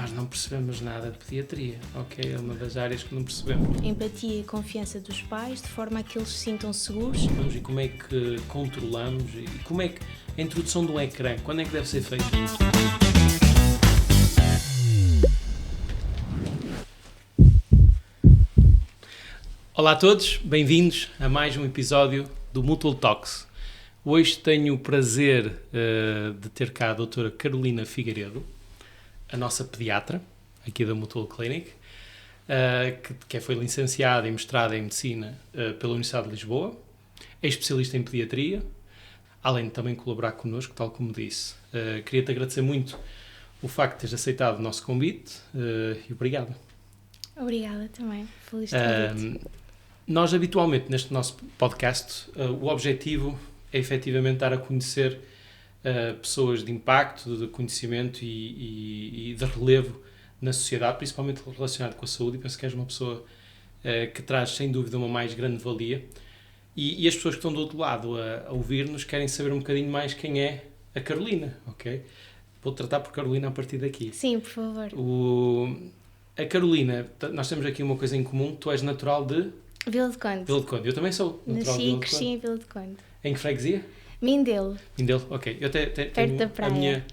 Nós não percebemos nada de pediatria, ok? É uma das áreas que não percebemos. Empatia e confiança dos pais, de forma a que eles se sintam seguros. E como é que controlamos e como é que a introdução do ecrã, quando é que deve ser feita? Olá a todos, bem-vindos a mais um episódio do Mutual Talks. Hoje tenho o prazer de ter cá a doutora Carolina Figueiredo, a nossa pediatra, aqui da Mutual Clinic, que foi licenciada e mestrada em Medicina pela Universidade de Lisboa, é especialista em pediatria, além de também colaborar connosco, tal como disse. Queria-te agradecer muito o facto de teres aceitado o nosso convite e obrigado. Obrigada também, feliz convite. Nós, habitualmente, neste nosso podcast, o objetivo é efetivamente dar a conhecer pessoas de impacto, de conhecimento e de relevo na sociedade, principalmente relacionado com a saúde, e penso que és uma pessoa que traz, sem dúvida, uma mais grande valia. E as pessoas que estão do outro lado a ouvir-nos querem saber um bocadinho mais quem é a Carolina, ok? Vou tratar por Carolina a partir daqui. Sim, por favor. A Carolina, nós temos aqui uma coisa em comum, tu és natural de... Vila de Conde. Vila de Conde. Eu também sou natural de Nasci Vila e de cresci Conde. em Vila de Conde. Em que freguesia? Mindelo. Mindelo, ok. Eu Perto tenho da praia.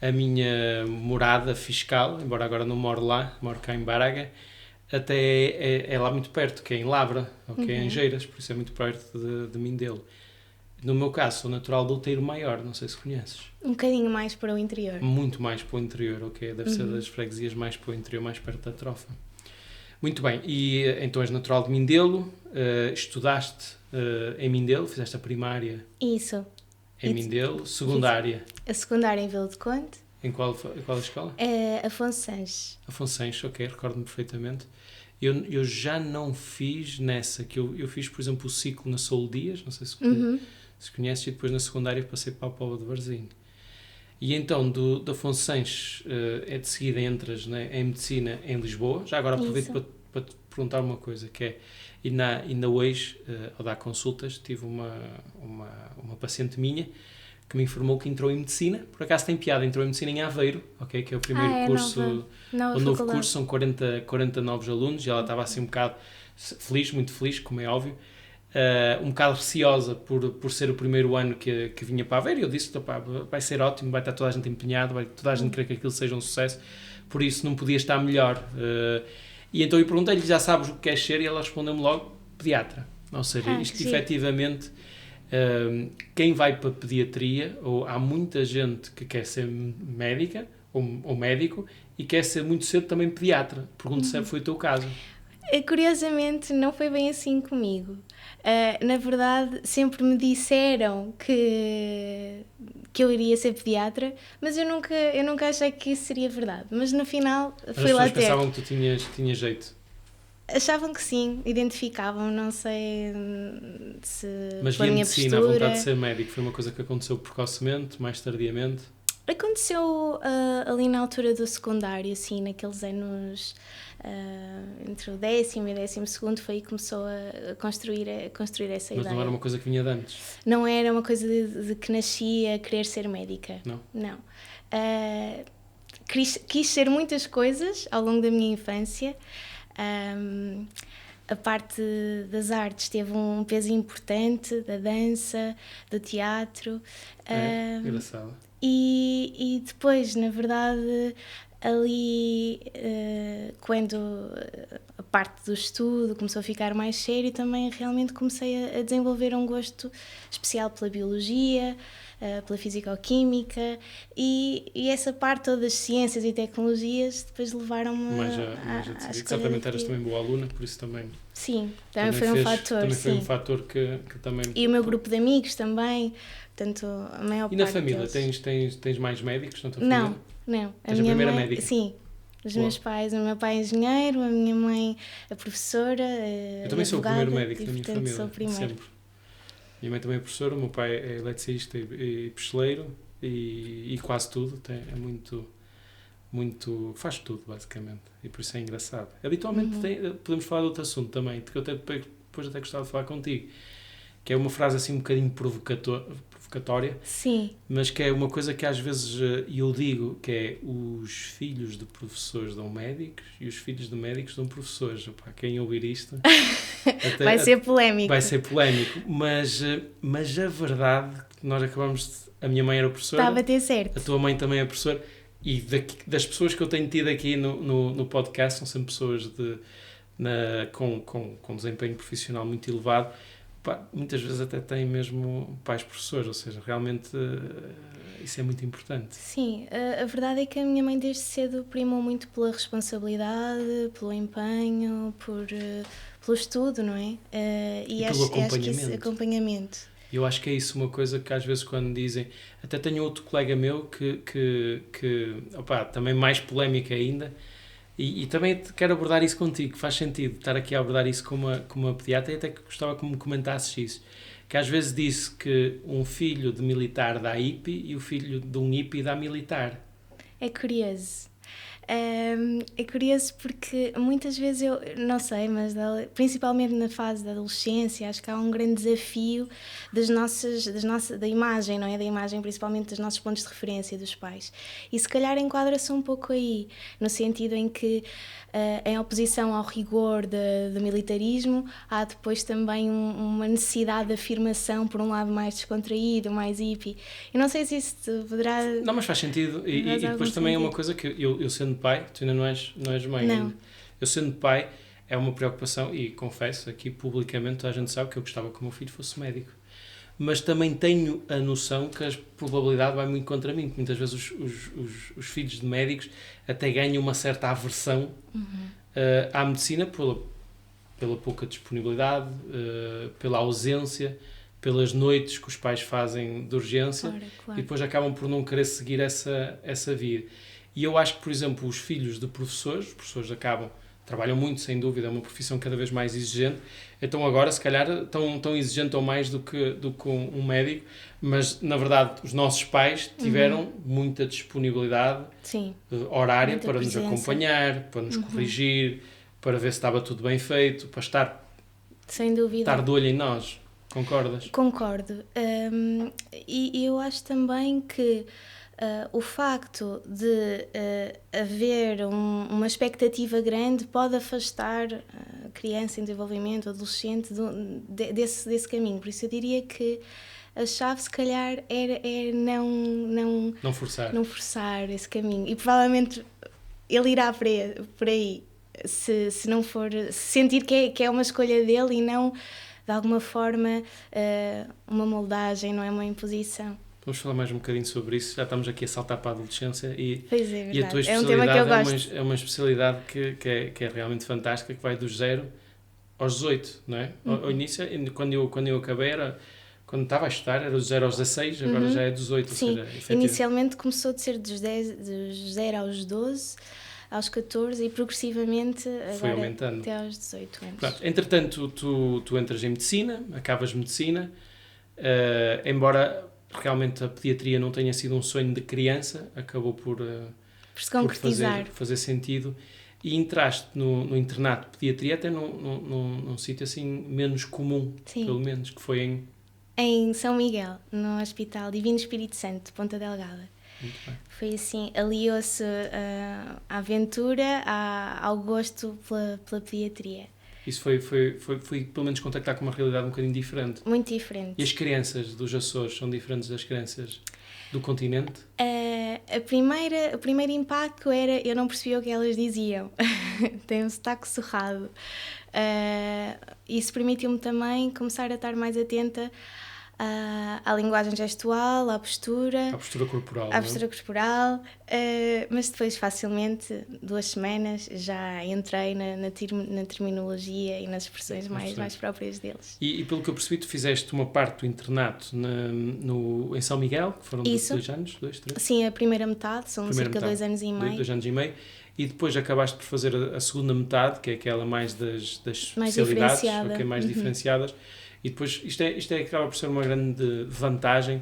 a minha morada fiscal, embora agora não moro lá, moro cá em Baraga, até é lá muito perto, que é em Lavra, ok? Em Geiras, por isso é muito perto de Mindelo. No meu caso, sou natural do Outeiro Maior, não sei se conheces. Um bocadinho mais para o interior. Muito mais para o interior, ok? Deve ser das freguesias mais para o interior, mais perto da Trofa. Muito bem, e então és natural de Mindelo, estudaste em Mindelo, fizeste a primária Isso. em Mindelo, secundária A secundária em Vila de Conde. em qual escola? É Afonso Sanches. Afonso Sanches, ok, recordo-me perfeitamente. Eu já não fiz nessa, que eu fiz, por exemplo, o ciclo na Saúl Dias, não sei se conheces, e depois na secundária passei para a Póvoa de Varzim. E então, do Afonso Sanches, de seguida entras em Medicina em Lisboa. Já agora aproveito para te perguntar uma coisa, que é, ainda hoje, ao dar consultas, tive uma paciente minha que me informou que entrou em Medicina. Por acaso tem piada, entrou em Medicina em Aveiro, okay, que é o primeiro curso, o novo curso, são 40 novos alunos, e ela estava assim um bocado feliz, muito feliz, como é óbvio. Um bocado receosa por ser o primeiro ano que vinha para Aveiro, e eu disse, vai ser ótimo, vai estar toda a gente empenhada, vai toda a gente querer que aquilo seja um sucesso, por isso não podia estar melhor. E então eu perguntei-lhe, já sabes o que queres ser? E ela respondeu-me logo, pediatra. Ou seja, isto efetivamente, quem vai para a pediatria, ou há muita gente que quer ser médica ou médico e quer ser muito cedo também pediatra. Pergunto se foi o teu caso. Curiosamente, não foi bem assim comigo. Na verdade, sempre me disseram que eu iria ser pediatra, mas eu nunca achei que isso seria verdade. Mas no final, fui lá ter. As pessoas pensavam que tu tinhas jeito? Achavam que sim, identificavam, não sei se mas pela minha medicina, postura. a vontade de ser médico, foi uma coisa que aconteceu precocemente, mais tardiamente? Aconteceu ali na altura do secundário, assim, naqueles anos entre o 10º e 12º, foi aí que começou a construir essa ideia. Mas não era uma coisa que vinha de antes? Não era uma coisa de que nascia a querer ser médica. Não. Quis ser muitas coisas ao longo da minha infância. A parte das artes teve um peso importante, da dança, do teatro. Engraçado. E depois, na verdade, ali, quando a parte do estudo começou a ficar mais sério, também realmente comecei a desenvolver um gosto especial pela biologia, pela fisicoquímica, e essa parte todas das ciências e tecnologias depois levaram-me a certamente eras também boa aluna, por isso também... Sim, também foi um fator. Também foi um fator que também... E o meu grupo de amigos também, portanto, a maior parte. E na família, tens mais médicos na tua família? Não. És a primeira médica? Sim. Os meus pais, o meu pai é engenheiro, a minha mãe é professora, eu também sou o primeiro médico da minha família, sou o primeiro. Sempre. Minha mãe também é professora, o meu pai é eletricista e pesteleiro e quase tudo, é muito, faz tudo basicamente, e por isso é engraçado. Habitualmente podemos falar de outro assunto também, que eu depois até gostava de falar contigo, que é uma frase assim um bocadinho provocadora, provocatória, Sim. mas que é uma coisa que às vezes eu digo, que é os filhos de professores dão médicos e os filhos de médicos dão professores. Opa, quem ouvir isto Vai ser polémico. Vai ser polémico, mas a verdade, nós acabamos a minha mãe era professora, está a bater certo. A tua mãe também é professora, e das pessoas que eu tenho tido aqui no podcast são sempre pessoas com desempenho profissional muito elevado. Pá, muitas vezes até têm mesmo pais professores, ou seja, realmente isso é muito importante. Sim, a verdade é que a minha mãe desde cedo primou muito pela responsabilidade, pelo empenho, pelo estudo, não é? E pelo acompanhamento. Acompanhamento. Eu acho que é isso uma coisa que às vezes quando dizem... Até tenho outro colega meu que opa, também mais polémica ainda, e também quero abordar isso contigo, que faz sentido estar aqui a abordar isso como uma pediatra, e até que gostava que me comentasses isso. Que às vezes disse que um filho de militar dá hippie e o filho de um hippie dá militar. É curioso. É curioso porque muitas vezes eu, não sei, mas principalmente na fase da adolescência, acho que há um grande desafio da imagem, não é? Da imagem principalmente dos nossos pontos de referência dos pais. E se calhar enquadra-se um pouco aí, no sentido em que, em oposição ao rigor do militarismo, há depois também uma necessidade de afirmação, por um lado mais descontraído, mais hippie. E não sei se isso poderá... Não, mas faz sentido. E depois também é uma coisa que eu sendo pai, tu ainda não és mãe. Não. Ainda. Eu sendo pai, é uma preocupação, e confesso aqui publicamente, toda a gente sabe que eu gostava que o meu filho fosse médico. Mas também tenho a noção que a probabilidade vai muito contra mim, porque muitas vezes os filhos de médicos até ganham uma certa aversão à medicina pela pouca disponibilidade, pela ausência, pelas noites que os pais fazem de urgência, claro. E depois acabam por não querer seguir essa vida. E eu acho que, por exemplo, os filhos de professores, os professores trabalham muito, sem dúvida, é uma profissão cada vez mais exigente, então agora, se calhar, tão exigente ou mais do que um médico, mas, na verdade, os nossos pais tiveram muita disponibilidade horária muita para presença. Nos acompanhar, para nos corrigir, para ver se estava tudo bem feito, para sem dúvida. Estar de olho em nós. Concordas? Concordo. E eu acho também que o facto de haver uma expectativa grande pode afastar a criança em desenvolvimento, o adolescente, desse caminho. Por isso eu diria que a chave, se calhar, é não forçar esse caminho. E provavelmente ele irá por aí, se não for... Se sentir que é uma escolha dele e não, de alguma forma, uma moldagem, não é uma imposição. Vamos falar mais um bocadinho sobre isso. Já estamos aqui a saltar para a adolescência e a tua especialidade é um tema que eu gosto. É uma especialidade que é realmente fantástica, que vai dos 0 aos 18, não é? Ao início, quando eu acabei, quando estava a estudar, era dos 0 aos 16, agora já é dos 18. Sim, ou seja, inicialmente começou de ser dos 0 aos 12, aos 14 e progressivamente foi agora aumentando até aos 18 anos. Pronto, entretanto, tu entras em medicina, acabas medicina, embora realmente a pediatria não tenha sido um sonho de criança, acabou por se concretizar. Fazer sentido, e entraste no internato de pediatria até num sítio assim menos comum, pelo menos, que foi em São Miguel, no Hospital Divino Espírito Santo de Ponta Delgada. Muito bem. Foi assim, aliou-se à aventura, ao gosto pela pediatria. Isso foi pelo menos contactar com uma realidade um bocadinho diferente. Muito diferente. E as crianças dos Açores são diferentes das crianças do continente? O primeiro impacto era, eu não percebia o que elas diziam. Tem um sotaque surrado. Isso permitiu-me também começar a estar mais atenta à linguagem gestual, à postura corporal. Mas depois, facilmente, 2 semanas, já entrei na terminologia e nas expressões mais próprias deles. E pelo que eu percebi, tu fizeste uma parte do internato em São Miguel, que foram 2 anos, 2, 3? Sim, a primeira metade, são cerca de 2 anos e meio. 2 anos e meio. E depois acabaste por fazer a segunda metade, que é aquela mais das mais especialidades, diferenciada. Mais diferenciadas. E depois, isto acaba por ser uma grande vantagem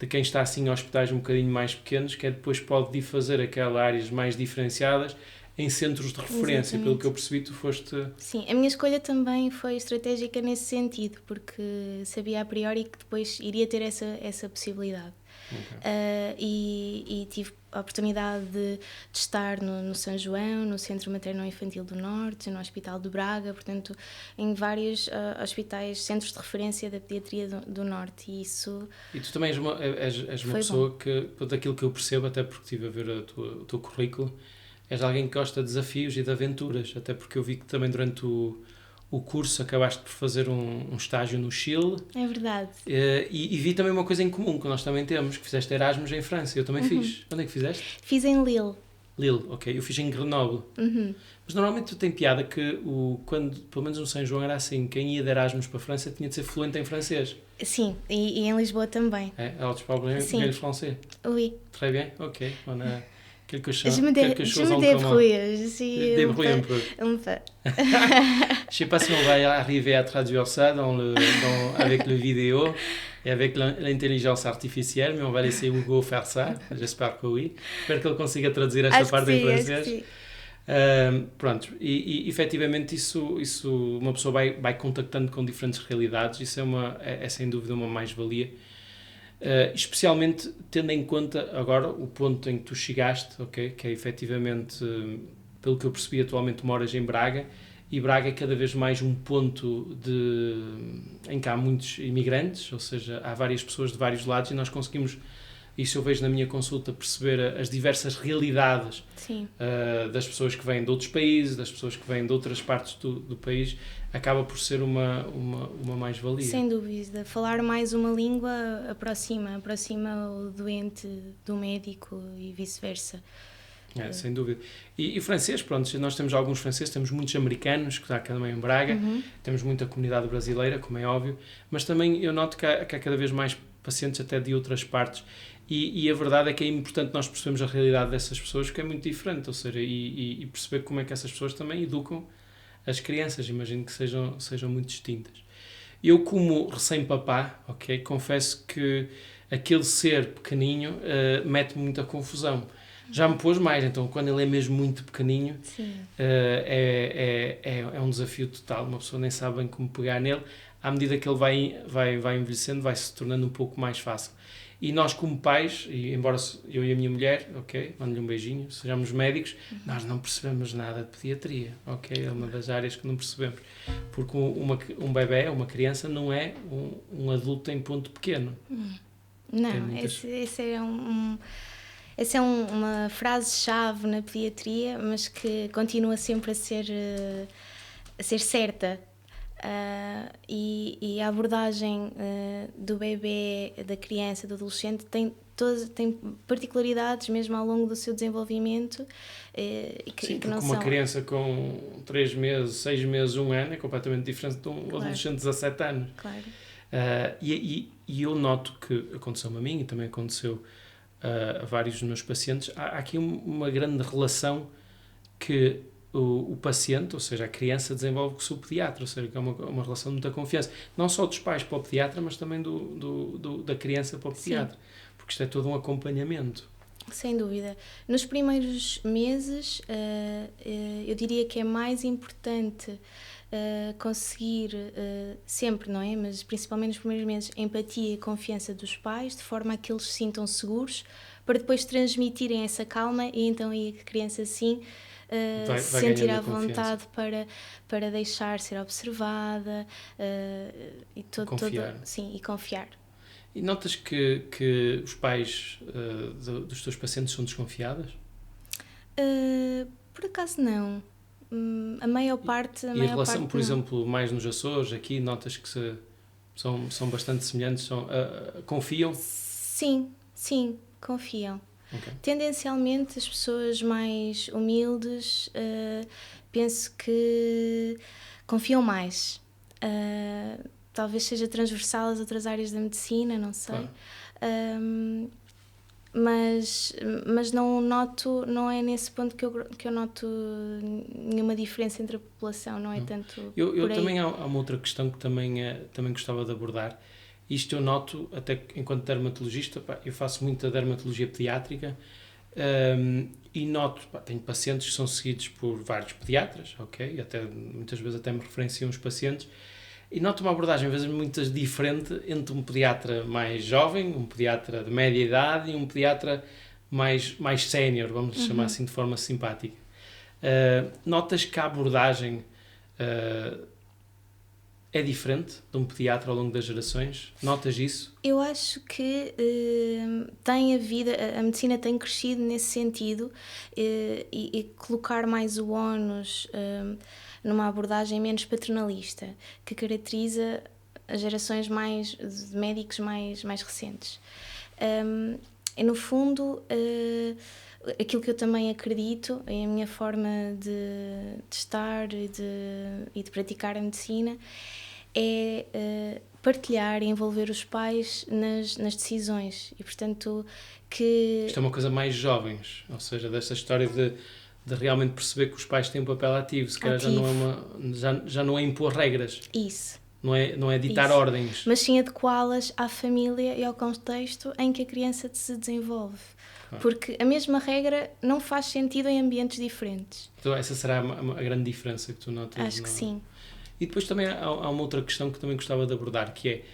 de quem está assim em hospitais um bocadinho mais pequenos, que é depois pode fazer aquelas áreas mais diferenciadas em centros de referência. Exatamente. Pelo que eu percebi, tu foste... Sim, a minha escolha também foi estratégica nesse sentido, porque sabia a priori que depois iria ter essa possibilidade. Okay. E tive a oportunidade de estar no São João, no Centro Materno-Infantil do Norte, no Hospital de Braga, portanto, em vários hospitais, centros de referência da pediatria do Norte. E isso... E tu também és uma pessoa bom. Que, daquilo que eu percebo, até porque estive a ver o teu currículo, és alguém que gosta de desafios e de aventuras, até porque eu vi que também durante o curso acabaste por fazer um estágio no Chile. É verdade. E vi também uma coisa em comum que nós também temos, que fizeste Erasmus em França. Eu também fiz. Onde é que fizeste? Fiz em Lille. Lille, ok. Eu fiz em Grenoble. Mas normalmente tem piada que, quando, pelo menos no São João era assim, quem ia de Erasmus para a França tinha de ser fluente em francês. Sim, e em Lisboa também. Alors tu parles bien le français? Oui. Très bien, ok. On a... quelque chose je me débrouille. Je suis débrouille un peu. Je sais pas si on va arriver à traduire ça avec le vidéo et avec l'intelligence artificielle, mais on va laisser Hugo faire ça. J'espère que oui. Espero que ele consiga traduzir esta parte em francês. Pronto, e efetivamente isso uma pessoa vai contactando com diferentes realidades. Isso é sem dúvida uma mais-valia. Especialmente tendo em conta agora o ponto em que tu chegaste, okay, que é efetivamente, pelo que eu percebi, atualmente moras em Braga, e Braga é cada vez mais um ponto em que há muitos imigrantes, ou seja, há várias pessoas de vários lados, e nós conseguimos, isso eu vejo na minha consulta, perceber as diversas realidades das pessoas que vêm de outros países, das pessoas que vêm de outras partes do país. Acaba por ser uma mais-valia. Sem dúvida. Falar mais uma língua aproxima o doente do médico e vice-versa. Sem dúvida. E francês, pronto, nós temos alguns franceses, temos muitos americanos, que está também em Braga, temos muita comunidade brasileira, como é óbvio, mas também eu noto que há cada vez mais pacientes até de outras partes. E a verdade é que é importante nós percebermos a realidade dessas pessoas, que é muito diferente, ou seja, e perceber como é que essas pessoas também educam as crianças, imagino que sejam muito distintas. Eu, como recém-papá, okay, confesso que aquele ser pequeninho mete-me muita confusão. Já me pôs mais, então quando ele é mesmo muito pequeninho, é um desafio total, uma pessoa nem sabe bem como pegar nele. À medida que ele vai envelhecendo, vai se tornando um pouco mais fácil. E nós, como pais, e embora eu e a minha mulher, ok, mando-lhe um beijinho, sejamos médicos, nós não percebemos nada de pediatria, ok? É uma das áreas que não percebemos. Porque um bebé, uma criança, não é um adulto em ponto pequeno. Não, essa é uma frase-chave na pediatria, mas que continua sempre a ser certa. E a abordagem do bebê, da criança, do adolescente tem particularidades mesmo ao longo do seu desenvolvimento. Sim, que não uma criança com 3 meses, 6 meses, 1 ano é completamente diferente de um adolescente de 17 anos. Claro. E eu noto que aconteceu-me a mim e também aconteceu a vários dos meus pacientes. Há aqui uma grande relação que o paciente, ou seja, a criança, desenvolve com o seu pediatra, ou seja, que é uma relação de muita confiança, não só dos pais para o pediatra, mas também da criança para o pediatra, porque isto é todo um acompanhamento. Sem dúvida. Nos primeiros meses, eu diria que é mais importante conseguir sempre, não é? Mas principalmente nos primeiros meses, empatia e confiança dos pais, de forma a que eles se sintam seguros, para depois transmitirem essa calma e então aí a criança sim vai sentir à vontade para deixar ser observada e confiar. E notas que os pais dos teus pacientes são desconfiadas? Por acaso não. A maior parte... E a relação, por exemplo, mais nos Açores, aqui, notas que são bastante semelhantes? Confiam? Sim, confiam. Okay. Tendencialmente, as pessoas mais humildes penso que confiam mais. Talvez seja transversal às outras áreas da medicina, não sei. Claro. Mas não é nesse ponto que eu noto nenhuma diferença entre a população, não é tanto eu também há uma outra questão que também gostava de abordar. Isto eu noto, até enquanto dermatologista, eu faço muita dermatologia pediátrica E noto, tenho pacientes que são seguidos por vários pediatras, ok? E até, muitas vezes até me referenciam os pacientes, e noto uma abordagem, às vezes, muito diferente entre um pediatra mais jovem, um pediatra de média idade e um pediatra mais sénior, vamos chamar assim de forma simpática. Notas que a abordagem é diferente de um pediatra ao longo das gerações? Notas isso? Eu acho que a medicina tem crescido nesse sentido, e colocar mais o ónus numa abordagem menos paternalista, que caracteriza as gerações de médicos mais recentes. E no fundo, aquilo que eu também acredito, é a minha forma de estar e de praticar a medicina, é partilhar e envolver os pais nas decisões, e portanto que... Isto é uma coisa mais jovens, ou seja, desta história de realmente perceber que os pais têm um papel ativo, se calhar já não é impor regras. Isso. Não é ditar ordens. Mas sim adequá-las à família e ao contexto em que a criança se desenvolve. Claro. Porque a mesma regra não faz sentido em ambientes diferentes. Então essa será a grande diferença que tu notas? Acho que sim. E depois também há uma outra questão que também gostava de abordar, que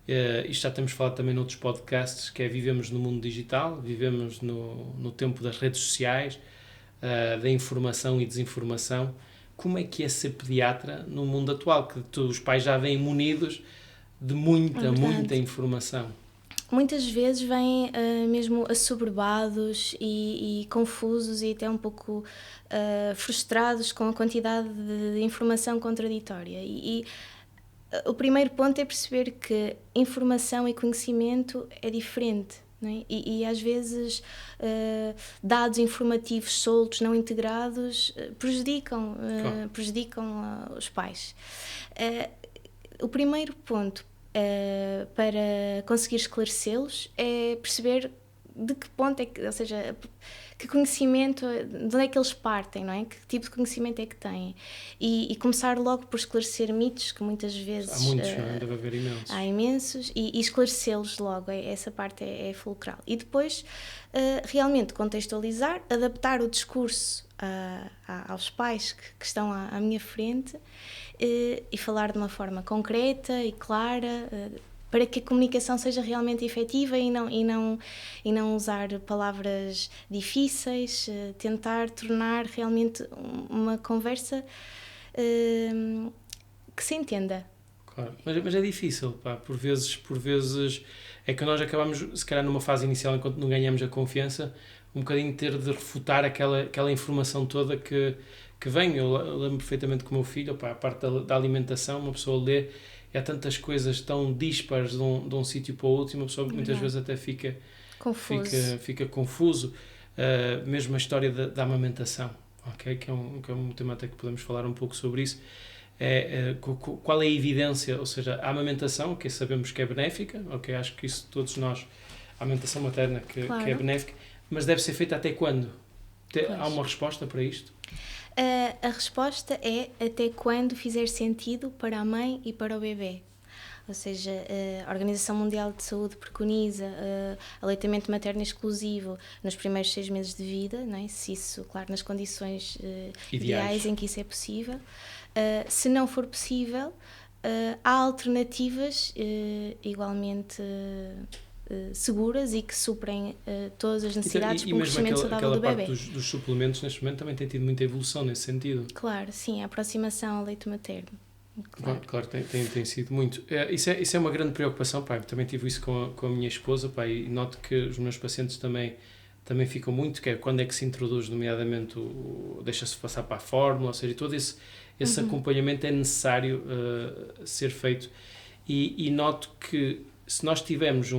é, isto já temos falado também noutros podcasts, que é vivemos no mundo digital, vivemos no tempo das redes sociais, da informação e desinformação. Como é que é ser pediatra no mundo atual, que os pais já vêm munidos de muita informação? Muitas vezes vêm mesmo assoberbados e confusos e até um pouco frustrados com a quantidade de informação contraditória. E o primeiro ponto é perceber que informação e conhecimento é diferente. Não é? E às vezes dados informativos soltos, não integrados, prejudicam os pais. O primeiro ponto para conseguir esclarecê-los é perceber de que ponto é que, ou seja, que conhecimento, de onde é que eles partem, não é? Que tipo de conhecimento é que têm? E começar logo por esclarecer mitos, que muitas vezes... Há muitos, não é? Deve haver imensos. Há imensos, e esclarecê-los logo, essa parte é fulcral. E depois, realmente contextualizar, adaptar o discurso aos pais que estão à minha frente, e falar de uma forma concreta e clara, para que a comunicação seja realmente efetiva e não usar palavras difíceis, tentar tornar realmente uma conversa que se entenda. Claro, mas é difícil, pá. Por vezes é que nós acabamos, se calhar numa fase inicial, enquanto não ganhamos a confiança, um bocadinho ter de refutar aquela informação toda que vem. Eu lembro perfeitamente com o meu filho, pá, a parte da alimentação, uma pessoa lê, há tantas coisas tão dispares de um sítio para o outro, e uma pessoa muitas vezes até fica confuso. Mesmo a história da amamentação, okay? que é um tema até que podemos falar um pouco sobre isso. Qual é a evidência, ou seja, a amamentação, que sabemos que é benéfica, okay? Acho que isso todos nós, a amamentação materna que é benéfica, mas deve ser feita até quando? Há uma resposta para isto? A resposta é até quando fizer sentido para a mãe e para o bebê. Ou seja, a Organização Mundial de Saúde preconiza aleitamento materno exclusivo nos primeiros 6 meses de vida, não é? Se isso, claro, nas condições ideais em que isso é possível. Se não for possível, há alternativas igualmente seguras e que suprem todas as necessidades para o crescimento saudável do bebê. E mesmo aquela parte dos suplementos, neste momento, também tem tido muita evolução nesse sentido. Claro, sim, a aproximação ao leite materno. Claro, tem sido muito. Isso é uma grande preocupação, pá. Também tive isso com a minha esposa, pá, e noto que os meus pacientes também ficam muito, que é quando é que se introduz, nomeadamente, deixa-se passar para a fórmula, ou seja, todo esse acompanhamento é necessário ser feito. E noto que se nós tivermos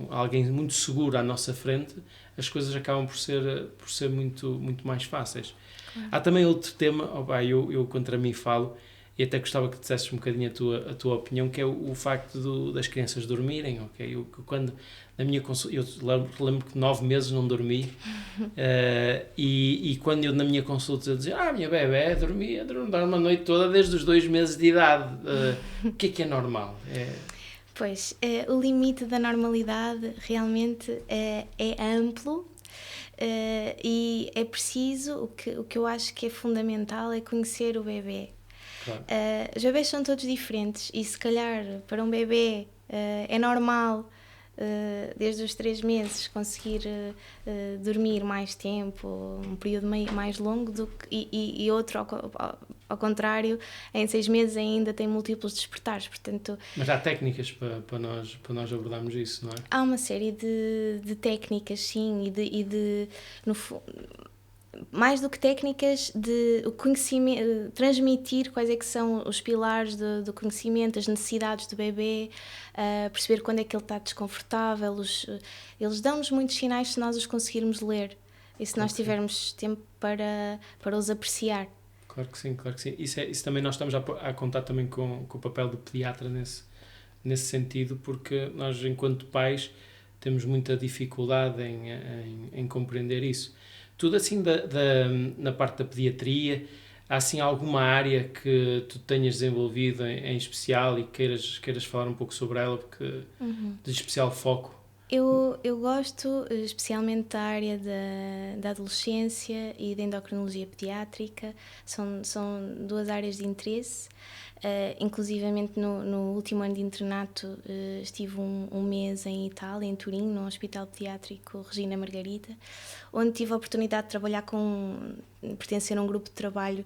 alguém muito seguro à nossa frente, as coisas acabam por ser muito, muito mais fáceis. Claro. Há também outro tema, eu contra mim falo, e até gostava que dissesses um bocadinho a tua opinião, que é o facto das crianças dormirem, ok? Quando na minha consulta, eu lembro que 9 meses não dormi, e quando eu na minha consulta eu dizia, minha bebé dormia uma noite toda desde os 2 meses de idade, o que é normal? Pois, o limite da normalidade realmente é amplo, E é preciso, o que eu acho que é fundamental é conhecer o bebê. Claro. Os bebés são todos diferentes e se calhar para um bebê é normal desde os 3 meses conseguir dormir mais tempo, um período mais longo e outro ao contrário, em 6 meses ainda tem múltiplos despertares, portanto... Mas há técnicas para nós abordarmos isso, não é? Há uma série de técnicas, sim, mais do que técnicas, de o conhecimento, transmitir quais é que são os pilares do conhecimento, as necessidades do bebê, perceber quando é que ele está desconfortável. Eles dão-nos muitos sinais se nós os conseguirmos ler e se nós tivermos tempo para os apreciar. Claro que sim, claro que sim. Isso também nós estamos a contar também com o papel do pediatra nesse sentido, porque nós, enquanto pais, temos muita dificuldade em compreender isso. Tudo assim na parte da pediatria, há assim alguma área que tu tenhas desenvolvido em especial e queiras falar um pouco sobre ela, porque de especial foco? Eu gosto especialmente da área da adolescência e da endocrinologia pediátrica, são 2 áreas de interesse. Inclusivamente no último ano de internato estive um mês em Itália, em Turim, no Hospital Pediátrico Regina Margarita, onde tive a oportunidade de trabalhar pertencer a um grupo de trabalho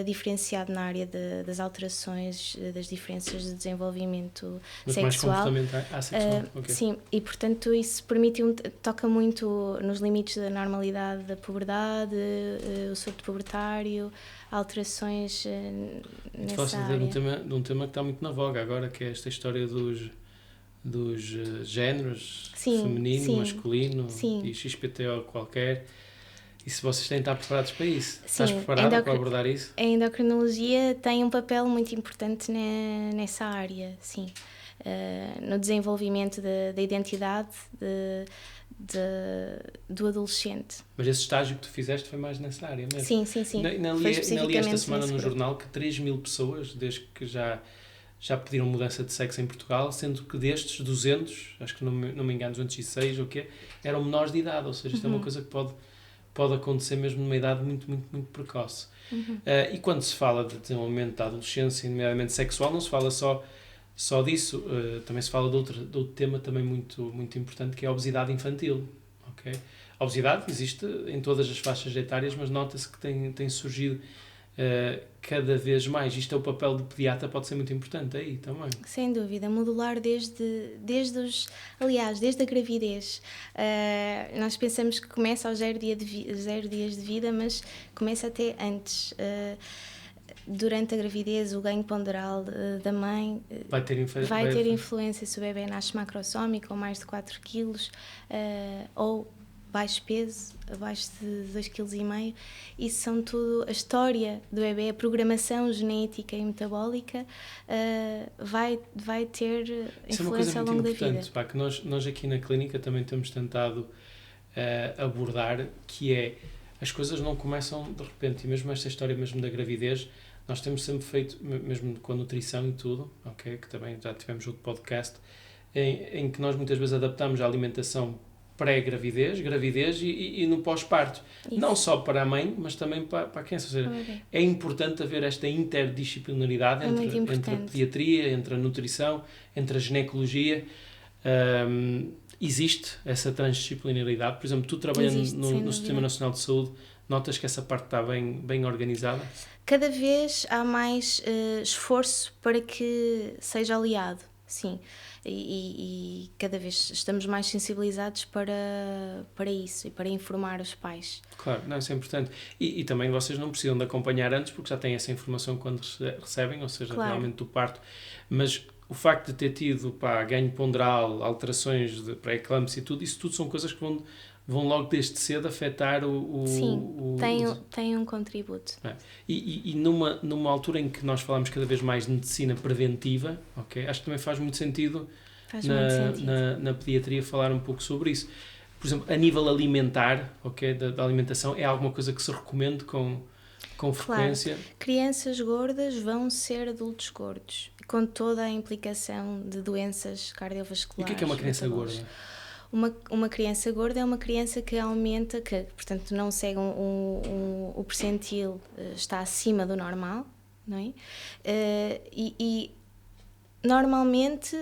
diferenciado na área das alterações, das diferenças de desenvolvimento sexual. Mais comportamentais? Sexual, ok. Sim, e portanto isso toca muito nos limites da normalidade da puberdade, o surto pubertário, alterações nessa área. De um tema que está muito na voga agora, que é esta história dos géneros, feminino, masculino e XPTO qualquer. E se vocês têm de estar preparados para isso? Sim, estás preparada para abordar isso? A endocrinologia tem um papel muito importante nessa área, sim. No desenvolvimento da identidade do adolescente. Mas esse estágio que tu fizeste foi mais nessa área mesmo? Sim. Li esta semana no jornal que 3.000 pessoas, desde que já pediram mudança de sexo em Portugal, sendo que destes 200, acho que não me engano, 206 ou o quê, eram menores de idade, ou seja, isto é uma coisa que pode acontecer mesmo numa idade muito, muito, muito precoce. E quando se fala de desenvolvimento da adolescência, nomeadamente sexual, não se fala só disso, também se fala de outro tema também muito, muito importante, que é a obesidade infantil. Okay? A obesidade existe em todas as faixas etárias, mas nota-se que tem surgido cada vez mais. Isto é o papel do pediatra, pode ser muito importante aí também. Sem dúvida, modular desde a gravidez. Nós pensamos que começa aos 0 dias de vida, mas começa até antes. Durante a gravidez, o ganho ponderal da mãe vai ter influência se o bebê nasce macrossómico ou mais de 4 kg, ou baixo peso, abaixo de 2,5 kg. Isso são tudo, a história do bebê, a programação genética e metabólica vai ter influência ao longo da vida. Isso é uma coisa muito importante, pá, que nós aqui na clínica também temos tentado abordar, que é, as coisas não começam de repente, e mesmo esta história mesmo da gravidez, nós temos sempre feito, mesmo com a nutrição e tudo, okay, que também já tivemos outro podcast, em que nós muitas vezes adaptamos a alimentação pré-gravidez, gravidez e no pós-parto. Não só para a mãe, mas também para a criança. Ou seja, é importante haver esta interdisciplinaridade entre a pediatria, entre a nutrição, entre a ginecologia. Existe essa transdisciplinaridade. Por exemplo, tu trabalhando no Sistema Nacional de Saúde, notas que essa parte está bem organizada? Cada vez há mais esforço para que seja aliado, sim. E cada vez estamos mais sensibilizados para isso e para informar os pais. Claro, não, isso é importante. E também vocês não precisam de acompanhar antes, porque já têm essa informação quando recebem, ou seja, realmente do parto. Mas o facto de ter tido ganho ponderal, alterações de pré-eclâmpsia e tudo, isso tudo são coisas que vão logo desde cedo afetar Sim, tem um contributo. E numa altura em que nós falamos cada vez mais de medicina preventiva, okay, acho que também faz muito sentido na pediatria falar um pouco sobre isso. Por exemplo, a nível alimentar, okay, da alimentação, é alguma coisa que se recomende com frequência? Claro. Crianças gordas vão ser adultos gordos, com toda a implicação de doenças cardiovasculares. E o que é uma criança gorda? uma criança gorda é uma criança que aumenta, que portanto não segue o percentil, está acima do normal, não é? E normalmente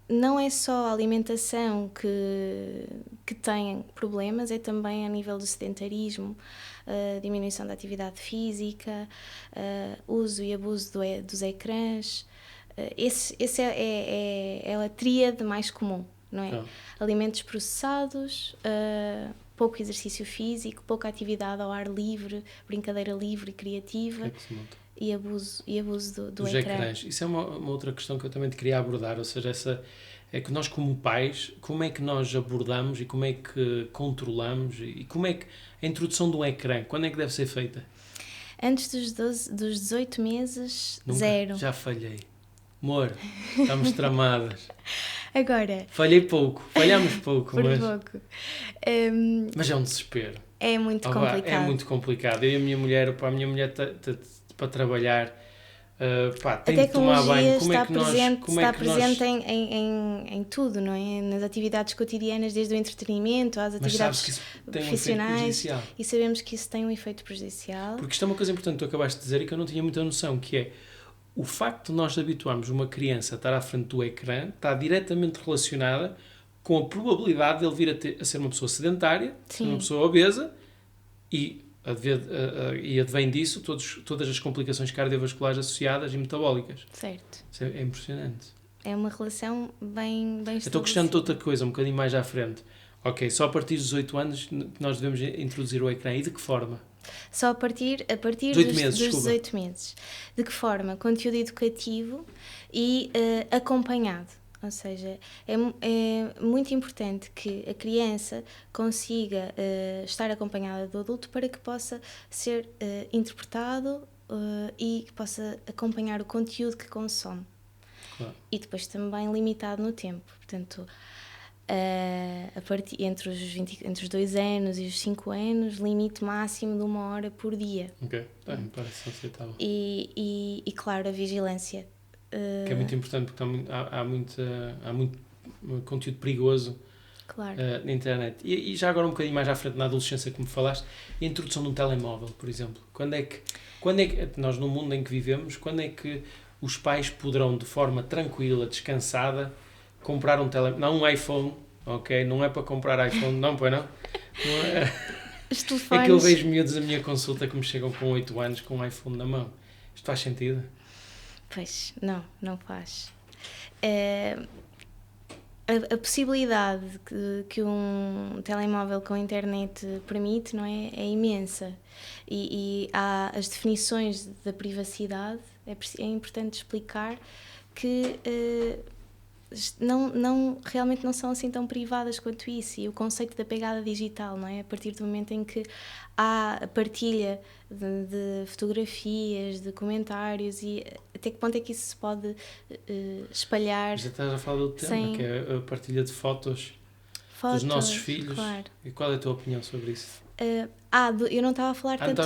não é só a alimentação que tem problemas, é também a nível do sedentarismo, diminuição da atividade física, uso e abuso dos ecrãs. Esse é a tríade mais comum, não é? Alimentos processados, pouco exercício físico, pouca atividade ao ar livre, brincadeira livre e criativa. E abuso do dos ecrã. ecrãs. Isso é uma outra questão que eu também te queria abordar, ou seja, é que nós como pais, como é que nós abordamos e como é que controlamos e como é que a introdução do ecrã, quando é que deve ser feita? Antes dos 18 meses, Nunca? 0. Já falhei. Amor, estamos tramadas. Agora... falhamos pouco, por mas... pouco. Mas é um desespero. É muito complicado. É muito complicado. Eu e a minha mulher, a minha mulher para trabalhar, tem que tomar banho. Como é que nós... está presente em tudo, não é? Nas atividades cotidianas, desde o entretenimento às atividades profissionais. E sabemos que isso tem um efeito prejudicial. Porque isto é uma coisa importante que tu acabaste de dizer e que eu não tinha muita noção, que é o facto de nós habituarmos uma criança a estar à frente do ecrã está diretamente relacionada com a probabilidade de ele vir a ser uma pessoa sedentária, uma pessoa obesa e advém disso todas as complicações cardiovasculares associadas e metabólicas. Certo. Isso é impressionante. É uma relação bem estabelecida. Estou questionando de outra coisa, um bocadinho mais à frente. Ok, só a partir dos 18 anos nós devemos introduzir o ecrã. E de que forma? Só a partir dos 18 meses. De que forma? Conteúdo educativo e acompanhado. Ou seja, é muito importante que a criança consiga estar acompanhada do adulto para que possa ser interpretado e que possa acompanhar o conteúdo que consome. Claro. E depois também limitado no tempo. Portanto, entre os 2 anos e os 5 anos, limite máximo de 1 hora por dia. Ok, me parece aceitável. E claro, a vigilância. Que é muito importante porque há muito conteúdo perigoso na internet. E já agora um bocadinho mais à frente na adolescência, como falaste, a introdução de um telemóvel, por exemplo. Quando é que nós, no mundo em que vivemos, quando é que os pais poderão, de forma tranquila, descansada, comprar um telemóvel? Não um iPhone, ok? Não é para comprar iPhone, não, pois não? Não é. Os telefones... É que eu vejo miúdos a minha consulta que me chegam com 8 anos com um iPhone na mão. Isto faz sentido? Pois, não faz. A possibilidade que um telemóvel com internet permite, não é? É imensa. E há as definições da privacidade, é importante explicar que realmente não são assim tão privadas quanto isso. E o conceito da pegada digital, não é? A partir do momento em que há a partilha de fotografias, de comentários, e até que ponto é que isso se pode espalhar. Já estás a falar do tema, que é a partilha de fotos dos nossos filhos. Claro. E qual é a tua opinião sobre isso? Eu não estava a falar tanto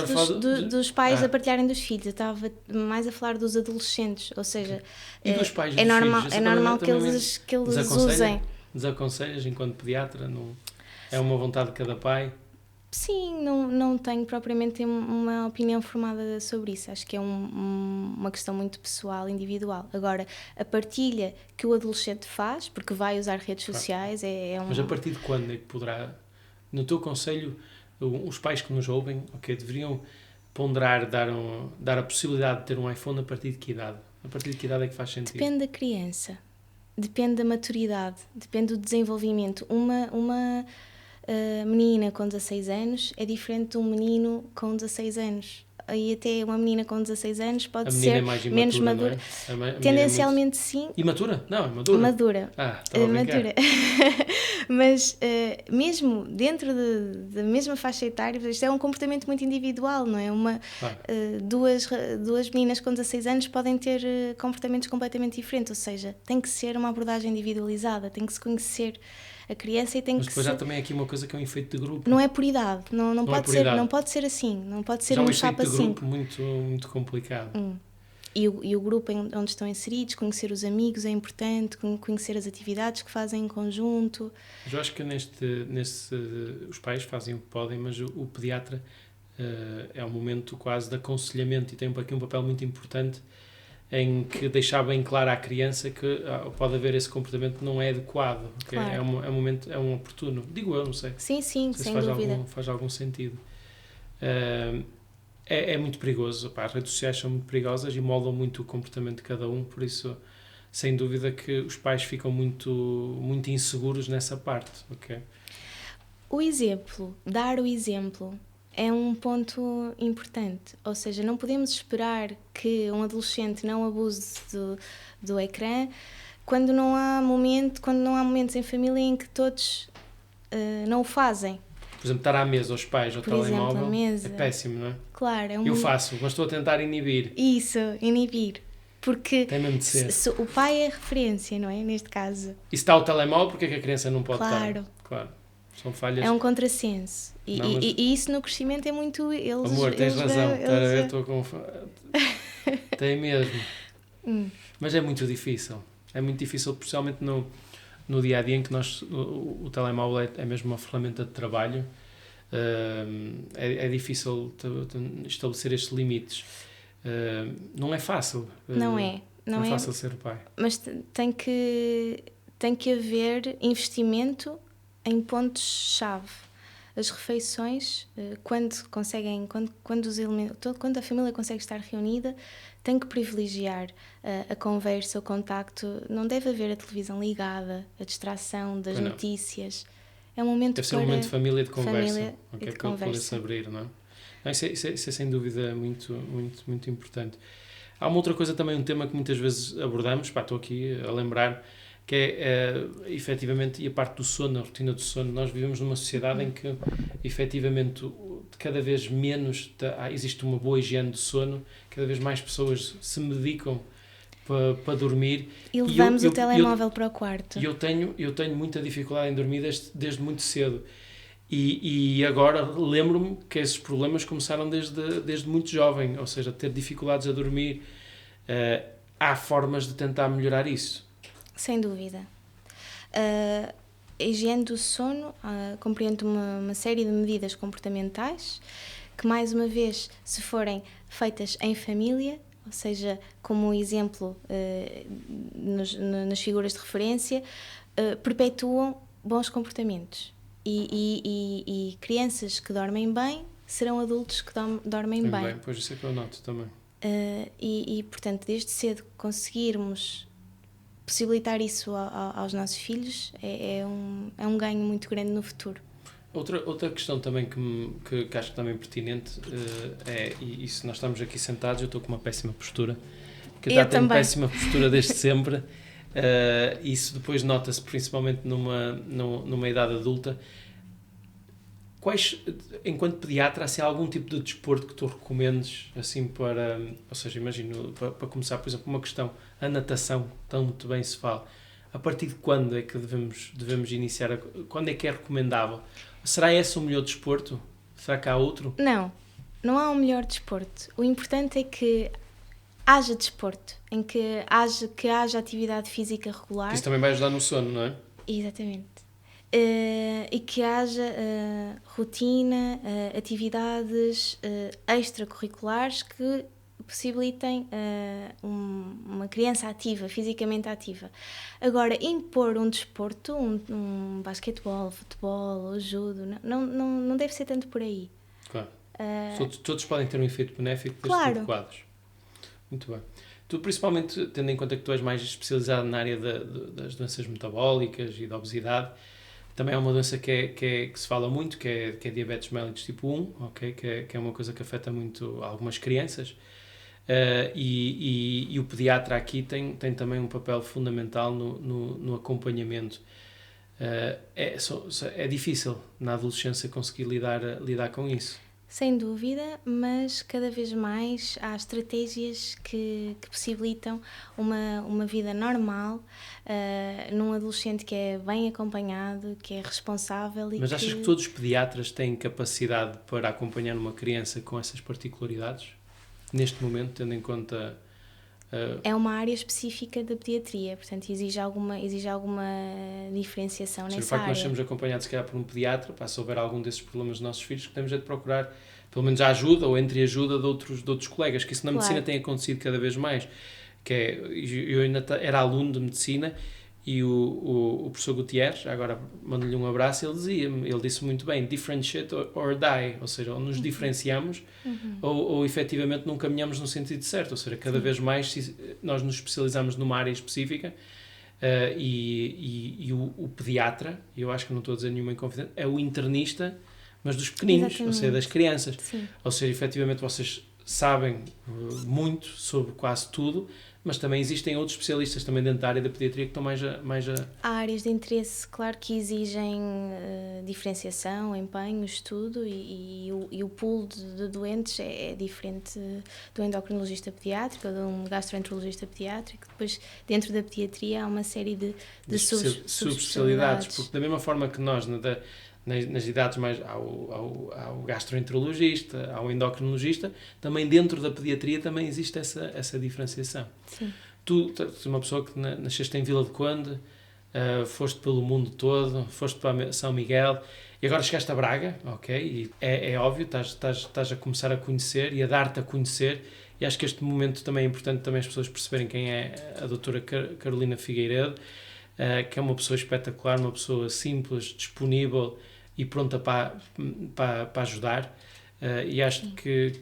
dos pais a partilharem dos filhos, eu estava mais a falar dos adolescentes, ou seja, e dos pais é dos normal, filhos? é normal que eles usem. Desaconselhas enquanto pediatra? Não, é uma vontade de cada pai? Sim, não tenho propriamente uma opinião formada sobre isso. Acho que é uma questão muito pessoal, individual. Agora, a partilha que o adolescente faz, porque vai usar redes sociais, Mas a partir de quando é que poderá, no teu conselho, os pais que nos ouvem, deveriam ponderar, dar a possibilidade de ter um iPhone a partir de que idade? A partir de que idade é que faz sentido? Depende da criança, depende da maturidade, depende do desenvolvimento. Uma menina com 16 anos é diferente de um menino com 16 anos. E até uma menina com 16 anos pode ser menos madura. Tendencialmente sim. Imatura? Não, é madura. Madura. Estava a brincar. Madura. Mas mesmo dentro da mesma faixa etária, isto é um comportamento muito individual, não é? Duas meninas com 16 anos podem ter comportamentos completamente diferentes, ou seja, tem que ser uma abordagem individualizada, tem que se conhecer a criança e tem mas que depois há também aqui uma coisa que é um efeito de grupo. Não é por idade, não pode ser assim, não pode ser um chapa assim. É um efeito de grupo muito, muito complicado. E o grupo onde estão inseridos, conhecer os amigos é importante, conhecer as atividades que fazem em conjunto. Mas eu acho que os pais fazem o que podem, mas o pediatra é um momento quase de aconselhamento e tem aqui um papel muito importante em que deixar bem claro à criança que pode haver esse comportamento que não é adequado, okay? Claro. É um momento, é um oportuno. Digo eu, não sei. Sim, Sem dúvida. Faz algum sentido. É muito perigoso. As redes sociais são muito perigosas e moldam muito o comportamento de cada um, por isso, sem dúvida que os pais ficam muito, muito inseguros nessa parte. Okay? Dar o exemplo é um ponto importante, ou seja, não podemos esperar que um adolescente não abuse do ecrã quando não há momentos em família em que todos não o fazem. Por exemplo, estar à mesa aos pais ao telemóvel é péssimo, não é? Claro. Eu faço, mas estou a tentar inibir. Isso, inibir. Porque tem mesmo de ser. O pai é a referência, não é? Neste caso. E se está ao telemóvel, porque é que a criança não pode estar? Claro. São falhas. É um contrassenso. E isso no crescimento é muito... Amor, tens razão. Eu estou com... Tem mesmo. Mas é muito difícil. É muito difícil, especialmente no dia-a-dia em que o telemóvel é mesmo uma ferramenta de trabalho. É difícil estabelecer estes limites. Não é fácil. Não é fácil ser pai. Mas tem que haver investimento em pontos-chave. As refeições, quando a família consegue estar reunida, tem que privilegiar a conversa, o contacto. Não deve haver a televisão ligada, a distração das notícias. É um momento deve ser um momento de família e de conversa. Okay, para poder-se abrir, não é? Isso é sem dúvida muito, muito, muito importante. Há uma outra coisa também, um tema que muitas vezes abordamos, estou aqui a lembrar, que é efetivamente, e a parte do sono, a rotina do sono. Nós vivemos numa sociedade em que efetivamente cada vez menos existe uma boa higiene do sono, cada vez mais pessoas se medicam para dormir. E levamos o telemóvel para o quarto. E eu tenho muita dificuldade em dormir desde muito cedo. E agora lembro-me que esses problemas começaram desde muito jovem, ou seja, ter dificuldades a dormir. Há formas de tentar melhorar isso. Sem dúvida. A higiene do sono compreende uma série de medidas comportamentais que, mais uma vez, se forem feitas em família, ou seja, como exemplo nas figuras de referência, perpetuam bons comportamentos. E crianças que dormem bem serão adultos que dormem bem. Pois isso é que eu noto também. Portanto, desde cedo conseguirmos possibilitar isso aos nossos filhos é um ganho muito grande no futuro. Outra questão também que acho que também é pertinente e se nós estamos aqui sentados, eu estou com uma péssima postura, porque eu já tenho péssima postura desde sempre. Isso depois nota-se principalmente numa idade adulta. Enquanto pediatra, há algum tipo de desporto que tu recomendes assim ou seja, imagino, para começar, por exemplo, uma questão, a natação, tão muito bem se fala, a partir de quando é que devemos iniciar, quando é que é recomendável? Será esse o melhor desporto? Será que há outro? Não há um melhor desporto. O importante é que haja desporto, em que haja atividade física regular. Isso também vai ajudar no sono, não é? Exatamente. E que haja rotina, atividades extracurriculares que possibilitem uma criança ativa, fisicamente ativa. Agora, impor um desporto, um basquetebol, futebol, ou judo, não deve ser tanto por aí. Claro. Todos podem ter um efeito benéfico desde adequados. Muito bem. Tu, principalmente, tendo em conta que tu és mais especializado na área das doenças metabólicas e da obesidade, também é uma doença que se fala muito, que é diabetes mellitus tipo 1, okay? que é uma coisa que afeta muito algumas crianças. E o pediatra aqui tem também um papel fundamental no acompanhamento. É difícil na adolescência conseguir lidar com isso. Sem dúvida, mas cada vez mais há estratégias que possibilitam uma vida normal num adolescente que é bem acompanhado, que é responsável. Mas achas que todos os pediatras têm capacidade para acompanhar uma criança com essas particularidades? Neste momento, tendo em conta É uma área específica da pediatria, portanto exige alguma diferenciação nessa área. O facto de nós sermos acompanhados, se calhar, por um pediatra, se houver algum desses problemas dos nossos filhos, que temos de procurar, pelo menos, a ajuda ou entreajuda de outros colegas, que isso na medicina tem acontecido cada vez mais. Eu ainda era aluno de medicina e o professor Gutierrez, agora mando-lhe um abraço, ele disse muito bem, differentiate or die, ou seja, ou nos diferenciamos ou efetivamente não caminhamos no sentido certo, ou seja, cada vez mais nós nos especializamos numa área específica e o pediatra, eu acho que não estou a dizer nenhuma inconfidência, é o internista, mas dos pequeninos, ou seja, das crianças. Sim. Ou seja, efetivamente vocês sabem muito sobre quase tudo, mas também existem outros especialistas também dentro da área da pediatria que estão mais a... Há áreas de interesse, claro, que exigem diferenciação, empenho, estudo e o pool de doentes é diferente do endocrinologista pediátrico ou de um gastroenterologista pediátrico. Depois, dentro da pediatria, há uma série de subespecialidades. Porque da mesma forma que nós... nas idades mais ao gastroenterologista, ao endocrinologista, também dentro da pediatria também existe essa diferenciação. Sim. Tu és uma pessoa que nasceste em Vila de Conde, foste pelo mundo todo, foste para São Miguel e agora chegaste a Braga, ok? E é óbvio, estás a começar a conhecer e a dar-te a conhecer, e acho que este momento também é importante também as pessoas perceberem quem é a doutora Carolina Figueiredo, que é uma pessoa espetacular, uma pessoa simples, disponível e pronta para ajudar, e acho que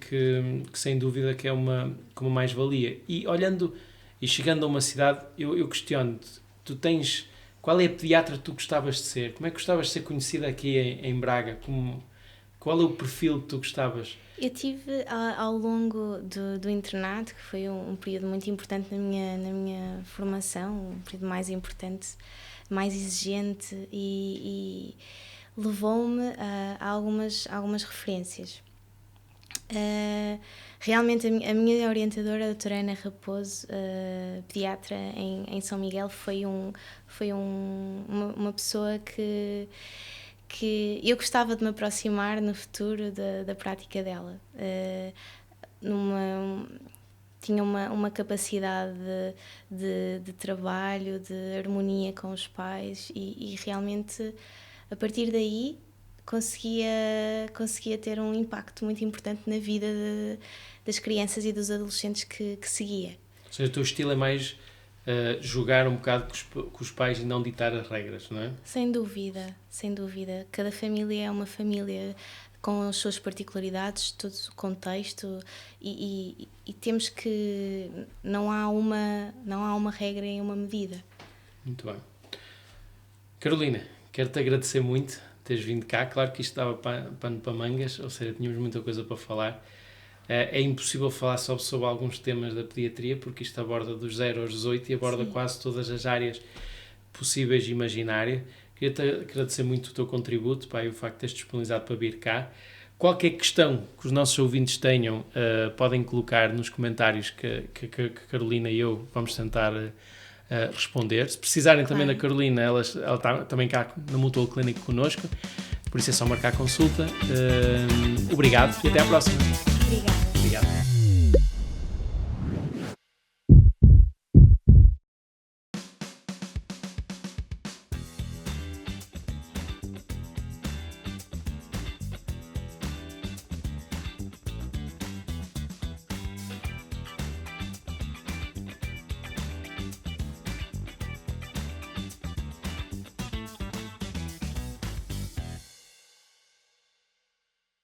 sem dúvida que é uma mais-valia. E olhando e chegando a uma cidade, eu questiono-te, qual é a pediatra que tu gostavas de ser? Como é que gostavas de ser conhecida aqui em Braga? Qual é o perfil que tu gostavas? Eu tive ao longo do internato, que foi um período muito importante na minha formação, um período mais importante, mais exigente e levou-me a algumas referências. Realmente a minha orientadora, a doutora Ana Raposo, pediatra em São Miguel, foi uma pessoa que eu gostava de me aproximar no futuro da prática dela. Tinha uma capacidade de trabalho, de harmonia com os pais e realmente a partir daí conseguia ter um impacto muito importante na vida das crianças e dos adolescentes que seguia. Ou seja, o teu estilo é mais jogar um bocado com os pais e não ditar as regras, não é? Sem dúvida. Cada família é uma família com as suas particularidades, todo o contexto e temos que... Não há uma regra em uma medida. Muito bem. Carolina, quero-te agradecer muito teres vindo cá. Claro que isto dava pano para mangas, ou seja, tínhamos muita coisa para falar. É impossível falar só sobre alguns temas da pediatria, porque isto aborda dos 0 aos 18 e aborda quase todas as áreas possíveis e imaginárias. Queria-te agradecer muito o teu contributo, e o facto de teres disponibilizado para vir cá. Qualquer questão que os nossos ouvintes tenham, podem colocar nos comentários que a Carolina e eu vamos tentar responder. Se precisarem também da Carolina, ela está também cá na Mutual Clinic connosco, por isso é só marcar consulta. Obrigado e até à próxima. Obrigada.